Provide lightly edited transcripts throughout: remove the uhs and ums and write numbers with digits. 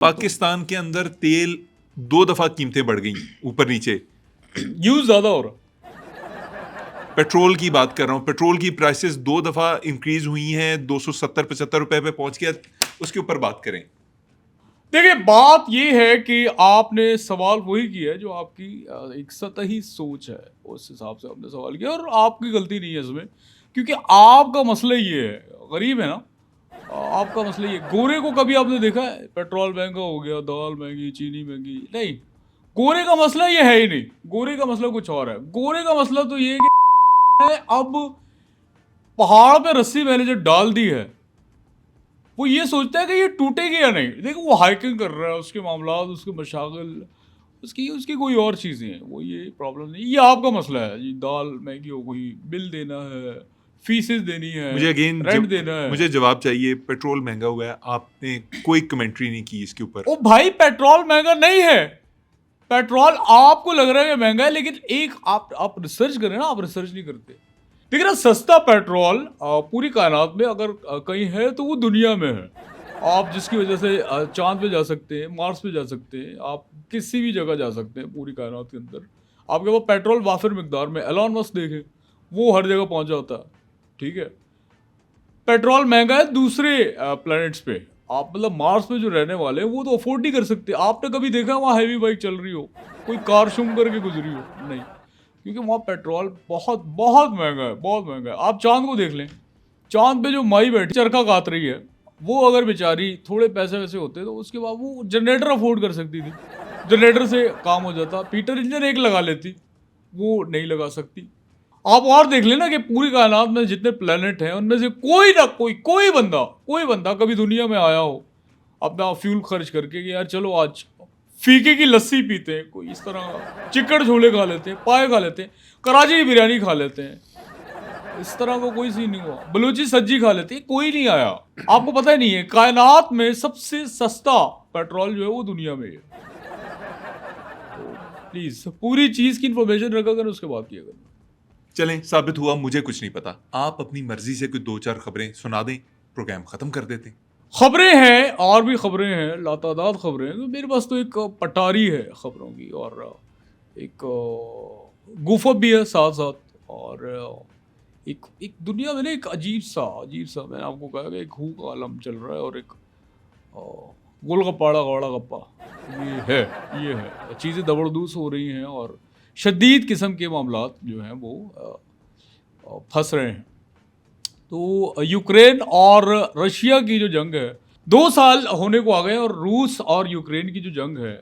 पाकिस्तान के अंदर तेल 2 दफा कीमतें बढ़ गई ऊपर नीचे। यूज ज्यादा हो रहा। पेट्रोल की बात कर रहा हूँ, पेट्रोल की प्राइसेस 2 दफा इंक्रीज हुई हैं, 270-75 रुपए पे पहुंच गया। उसके ऊपर बात करें। देखिए, बात ये है कि आपने सवाल वही किया है जो आपकी एक सतही सोच है, उस हिसाब से आपने सवाल किया और आपकी गलती नहीं है इसमें, क्योंकि आपका मसला ये है, गरीब है ना, आपका मसला ये। गोरे को कभी आपने देखा है पेट्रोल महंगा हो गया, दाल महंगी, चीनी महंगी? नहीं, गोरे का मसला ये है ही नहीं। गोरे का मसला कुछ और है। गोरे का मसला तो ये है कि अब पहाड़ पे रस्सी मैंने जो डाल दी है, वो ये सोचता है कि ये टूटेगी या नहीं। देखो, वो हाइकिंग कर रहा है, उसके मामलात, उसके मशागल, उसकी उसकी कोई और चीज़ें हैं, वो ये प्रॉब्लम नहीं। ये आपका मसला है जी, दाल महंगी हो गई, बिल देना है, फीसेस देनी है, मुझे अगेन रेंट देना है। मुझे जवाब चाहिए। पेट्रोल महंगा हुआ है, आपने कोई कमेंट्री नहीं की इसके ऊपर। ओ भाई, पेट्रोल महंगा नहीं है। पेट्रोल आपको लग रहा है कि महंगा है, लेकिन एक आप रिसर्च करें ना, आप रिसर्च नहीं करते। देखिए ना, सस्ता पेट्रोल पूरी कायनात में अगर कहीं है तो वो दुनिया में है। आप जिसकी वजह से चांद पे जा सकते हैं, मार्स पे जा सकते हैं, आप किसी भी जगह जा सकते हैं पूरी कायनात के अंदर। आपके पास पेट्रोल वाफिर मिकदार में। एलॉन मस्क देखें, वो हर जगह पहुंच जाता है। ठीक है, पेट्रोल महंगा है दूसरे प्लैनेट्स पे। आप मतलब मार्स पे जो रहने वाले हैं वो तो अफोर्ड नहीं कर सकते। आपने कभी देखा वहाँ हैवी बाइक चल रही हो, कोई कार शुम करके गुजरी हो? नहीं, क्योंकि वहाँ पेट्रोल बहुत बहुत महंगा है, बहुत महंगा है। आप चांद को देख लें, चांद पे जो माई बैठी चरखा काट रही है, वो अगर बेचारी थोड़े पैसे वैसे होते तो उसके बाद वो जनरेटर अफोर्ड कर सकती थी, जनरेटर से काम हो जाता। पीटर इंजन एक लगा लेती, वो नहीं लगा सकती। आप और देख लेना कि पूरी कायनात में जितने प्लेनेट हैं उनमें से कोई ना कोई बंदा कभी दुनिया में आया हो अपना फ्यूल खर्च करके कि यार चलो आज फीके की लस्सी पीते हैं, कोई इस तरह चिकन छोले खा लेते हैं, पाए खा लेते हैं, कराची की बिरयानी खा लेते हैं, इस तरह का कोई सीन नहीं हुआ, बलूची सब्जी खा लेते हैं, कोई नहीं आया। आपको पता ही नहीं है कायनात में सबसे सस्ता पेट्रोल जो है वो दुनिया में है। तो प्लीज पूरी चीज की इंफॉर्मेशन रखा कर, उसके बाद किया करना। चलें, साबित हुआ मुझे कुछ नहीं पता। आप अपनी मर्जी से कोई 2-4 खबरें सुना दें, प्रोग्राम खत्म कर देते हैं। खबरें हैं और भी खबरें हैं, लातादाद खबरें हैं। तो मेरे पास तो एक पटारी है खबरों की, और एक गुफअप भी है साथ साथ। और एक एक दुनिया में ना एक अजीब सा मैंने आपको कहा कि एक हू का आलम चल रहा है, और एक गोलगप्पाड़ा गौड़ा गप्पा ये है। चीज़ें दबड़दूस हो रही हैं और शदीद किस्म के मामलात जो हैं वो फंस रहे हैं। तो यूक्रेन और रशिया की जो जंग है, 2 साल होने को आ गए, और रूस और यूक्रेन की जो जंग है,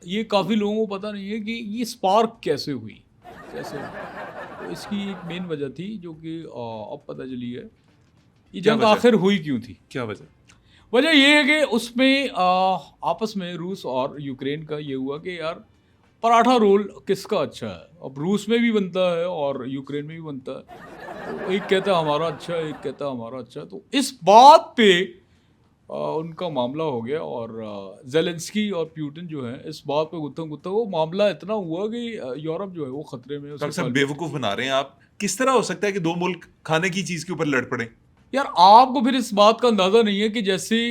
ये काफ़ी लोगों को पता नहीं है कि ये स्पार्क कैसे हुई। तो इसकी एक मेन वजह थी जो कि अब पता चली है, ये क्या जंग वजह? आखिर हुई क्यों थी। क्या वजह? वजह ये है कि उसमें आपस में रूस और यूक्रेन का ये हुआ कि यार पराठा रोल किसका अच्छा है। अब रूस में भी बनता है और यूक्रेन में भी बनता है, तो एक कहता है हमारा अच्छा है, एक कहता है हमारा अच्छा है। तो इस बात पे उनका मामला हो गया, और जेलेंस्की और प्यूटिन जो है इस बात पे गुत्थम गुत्था, वो मामला इतना हुआ कि यूरोप जो है वो खतरे में, उसके डॉक्टर साहब, ताल्लुक। बेवकूफ बना रहे हैं आप। किस तरह हो सकता है कि 2 मुल्क खाने की चीज के ऊपर लड़ पड़े? यार आपको फिर इस बात का अंदाजा नहीं है कि जैसे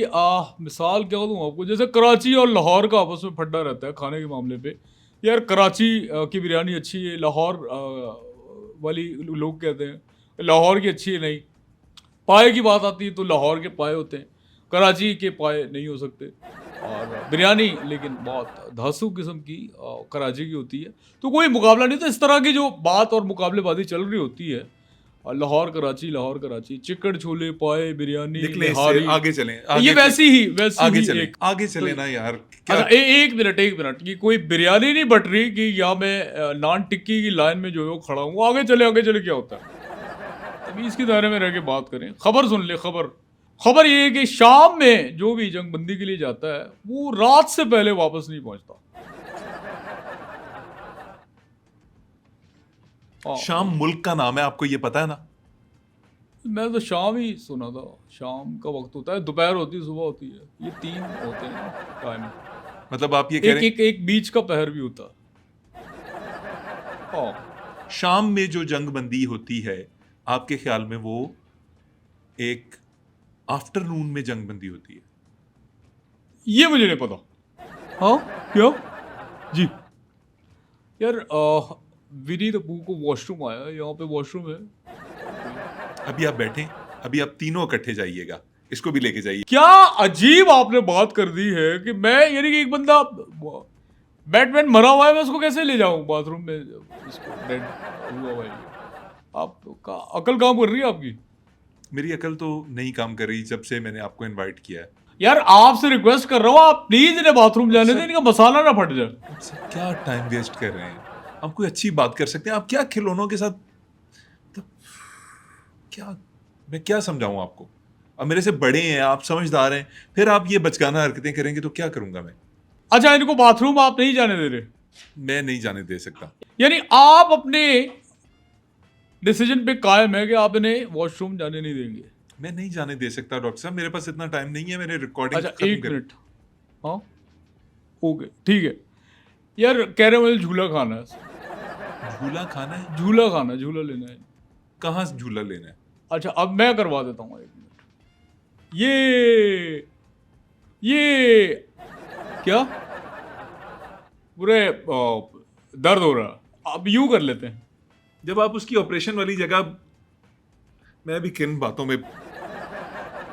मिसाल क्या दूं आपको, जैसे कराची और लाहौर का आपस में फड्डा रहता है खाने के मामले पे। यार कराची की बिरयानी अच्छी है, लाहौर वाली लोग कहते हैं लाहौर की अच्छी है नहीं। पाए की बात आती है तो लाहौर के पाए होते हैं, कराची के पाए नहीं हो सकते। और बिरयानी लेकिन बहुत धांसू किस्म की कराची की होती है। तो कोई मुकाबला नहीं। तो इस तरह की जो बात और मुकाबलेबाजी चल रही होती है, लाहौर कराची, चिकन छोले, पाए, बिरयानी, निकले इससे, निहारी, आगे चलें। ये आगे वैसी आगे ही चलें, एक। आगे तो चलें ना यार। क्या? अच्छा, एक मिनट, ये कोई बिरयानी नहीं बट रही कि या मैं नान टिक्की की लाइन में जो है वो खड़ा हूँ। आगे चले क्या होता है? तभी इसके दायरे में रह के बात करें। खबर सुन ले, खबर ये है कि शाम में जो भी जंग बंदी के लिए जाता है वो रात से पहले वापस नहीं पहुंचता। हाँ, शाम मुल्क का नाम है, आपको ये पता है ना? मैं तो शाम ही सुना था। शाम का वक्त होता है, दोपहर होती है, सुबह होती है, ये 3 होते हैं ना टाइम। मतलब आप ये कह एक रहे एक एक बीच का पहर भी होता है। हाँ, हैं शाम में जो जंग बंदी होती है, आपके ख्याल में वो एक आफ्टरनून में जंग बंदी होती है? ये मुझे नहीं पता। हाँ क्या जी यार विनी द पू को वॉशरूम आया, यहाँ पे वॉशरूम है। अभी आप बैठें, अभी आप तीनों इकट्ठे जाइएगा, इसको भी लेके जाइए। क्या अजीब आपने बात कर दी है कि मैं यानी कि एक बंदा बैटमैन मरा हुआ है, मैं उसको कैसे ले जाऊं बाथरूम में, इसको डेड हुआ हुआ है। आपका अकल काम कर रही है आपकी? मेरी अकल तो नहीं काम कर रही जब से मैंने आपको इनवाइट किया है। यार आपसे रिक्वेस्ट कर रहा हूँ, आप प्लीज इन्हें बाथरूम जाने दें, इनका मसाला ना फट जाए। सर क्या टाइम वेस्ट कर रहे हैं? हम कोई अच्छी बात कर सकते हैं, आप क्या खिलौनों के साथ तो, क्या मैं क्या समझाऊं आपको? अब मेरे से बड़े हैं, आप समझदार हैं, फिर आप ये बचकाना हरकतें करेंगे तो क्या करूंगा मैं? अच्छा इनको बाथरूम आप नहीं जाने दे रहे, मैं नहीं जाने दे सकता। यानी आप अपने डिसीजन पे कायम है कि आप इन्हें वॉशरूम जाने नहीं देंगे? मैं नहीं जाने दे सकता डॉक्टर साहब, मेरे पास इतना टाइम नहीं है, मैंने रिकॉर्डिंग अच्छा खत्म एक कर। मिनट, हाँ ओके ठीक है। यार कह रहे हैं मुझे झूला खाना है, झूला खाना है? झूला खाना है, झूला लेना है। कहाँ से झूला लेना है? अच्छा अब मैं करवा देता हूँ, एक मिनट। ये क्या पूरे दर्द हो रहा, अब यूं कर लेते हैं। जब आप उसकी ऑपरेशन वाली जगह, मैं भी किन बातों में।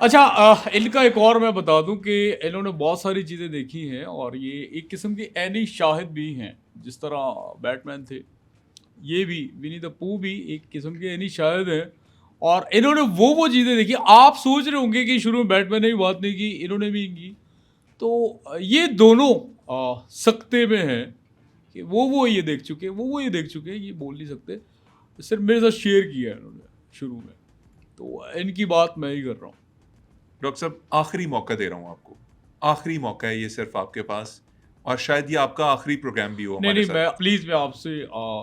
अच्छा इनका एक और मैं बता दूं कि इन्होंने बहुत सारी चीज़ें देखी हैं और ये एक किस्म के एनी शाहिद भी हैं, जिस तरह बैटमैन थे, ये भी विनी द पू भी एक किस्म के एनी शाहिद हैं। और इन्होंने वो चीज़ें देखी, आप सोच रहे होंगे कि शुरू में बैटमैन ने भी बात नहीं की, इन्होंने भी की। तो ये दोनों सकते में हैं कि वो ये देख चुके, वो ये देख चुके, ये बोल नहीं सकते, सिर्फ मेरे साथ शेयर किया है इन्होंने शुरू में, तो इनकी बात मैं ही कर रहा हूँ। डॉक्टर साहब आखिरी मौका दे रहा हूँ आपको, आखिरी मौका है ये सिर्फ आपके पास, और शायद ये आपका आखिरी प्रोग्राम भी हो नहीं हमारे नहीं, साथ। मैं प्लीज़ मैं आपसे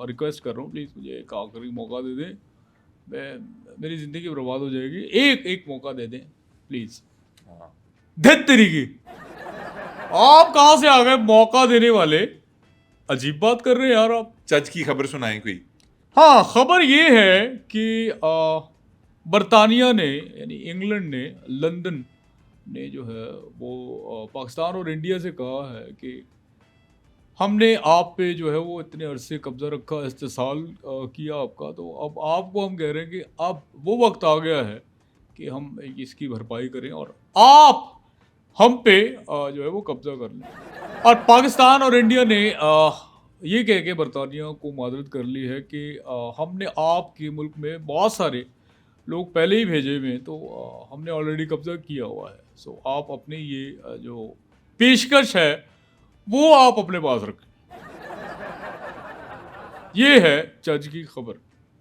रिक्वेस्ट कर रहा हूँ, प्लीज़ मुझे एक आखिरी मौका दे दें, मैं मेरी ज़िंदगी बर्बाद हो जाएगी, एक मौका दे दें प्लीज़। हाँ। धत तरीके, आप कहाँ से आ गए मौका देने वाले, अजीब बात कर रहे हैं यार आप। चच की खबर सुनाएं कोई। हाँ खबर ये है कि बरतानिया ने यानी इंग्लैंड ने, लंदन ने जो है वो पाकिस्तान और इंडिया से कहा है कि हमने आप पे जो है वो इतने अरसे कब्जा रखा, इस्तेसाल किया आपका, तो अब आपको हम कह रहे हैं कि अब वो वक्त आ गया है कि हम इसकी भरपाई करें और आप हम पे जो है वो कब्जा कर लें। और पाकिस्तान और इंडिया ने ये कह के बरतानिया को मादरत कर ली है कि हमने आपके मुल्क में बहुत सारे लोग पहले ही भेजे हुए हैं, तो हमने ऑलरेडी कब्जा किया हुआ है, सो आप अपने ये जो पेशकश है वो आप अपने पास रखें। ये है जज की खबर,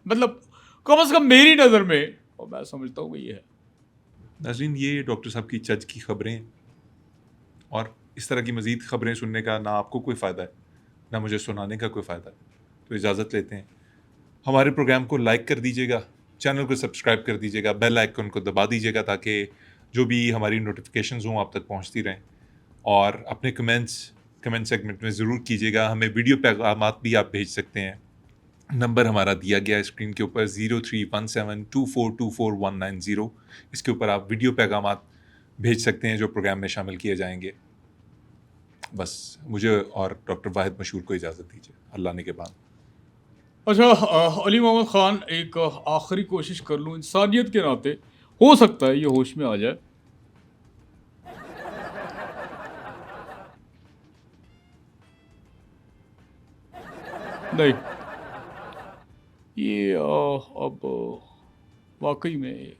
मतलब कम से कम मेरी नज़र में, और मैं समझता हूँ कि ये है। नाज़रीन ये डॉक्टर साहब की चच की खबरें, और इस तरह की मज़ीद खबरें सुनने का ना आपको कोई फ़ायदा है ना मुझे सुनाने का कोई फ़ायदा है, तो इजाज़त लेते हैं। हमारे प्रोग्राम को लाइक कर दीजिएगा, चैनल को सब्सक्राइब कर दीजिएगा, बेल आइकन को दबा दीजिएगा ताकि जो भी हमारी नोटिफिकेशंस हों आप तक पहुंचती रहें, और अपने कमेंट सेगमेंट में ज़रूर कीजिएगा। हमें वीडियो पैगामात भी आप भेज सकते हैं, नंबर हमारा दिया गया है स्क्रीन के ऊपर 031724249190। इसके ऊपर आप वीडियो पैगामात भेज सकते हैं जो प्रोग्राम में शामिल किए जाएंगे। बस मुझे और डॉक्टर वाहिद मशहूर को इजाज़त दीजिए, अल्लाह ने के बाद। अच्छा अली मोहम्मद ख़ान, एक आखिरी कोशिश कर लूँ इंसानियत के नाते, हो सकता है ये होश में आ जाए। नहीं ये अब वाकई में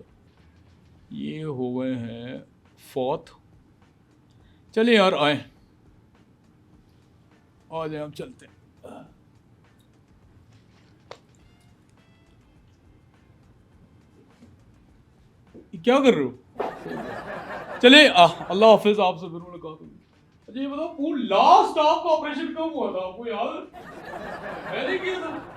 ये हो गए हैं फौत। चलिए यार आए, आ जाए हम चलते हैं। क्या कर रहे हो? चलिए अल्लाह हाफिज, आपसे फिर मुलाकात होगी। अच्छा ये बताओ, लास्ट आपका ऑपरेशन कब हुआ था, आपको याद है? मैंने किया था।